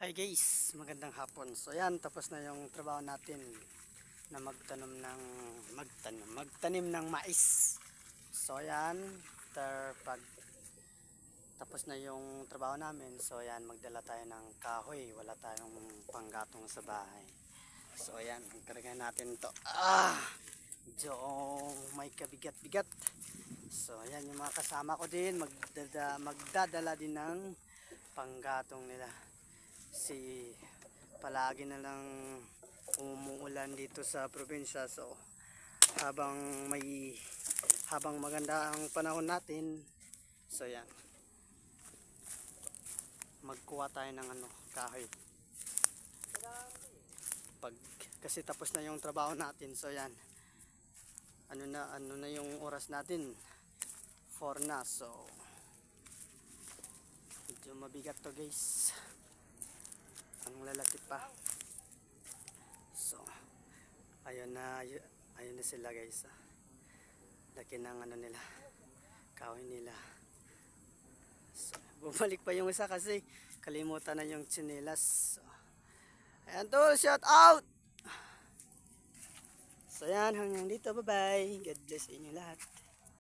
Hi guys, magandang hapon. So yan, tapos na yung trabaho natin na magtanim ng mais. So yan, pag tapos na yung trabaho namin, so yan, magdala tayo ng kahoy. Wala tayong panggatong sa bahay. So yan, kargahan natin to. Medyo may kabigat-bigat. So yan, yung mga kasama ko din, magdadala din ng panggatong nila. Palagi na lang umuulan dito sa probinsya, so habang maganda ang panahon natin, so yan, magkuha tayo ng kahoy kasi tapos na yung trabaho natin. So yan, ano na yung oras natin, 4 na, so medyo mabigat to guys, ang lalaki pa. So ayun na sila guys, laki ng nila, kahoy nila. So bumalik pa yung isa kasi kalimutan na yung tsinelas. So ayan to, shout out. So yan, hanggang dito, bye bye, God bless inyo lahat.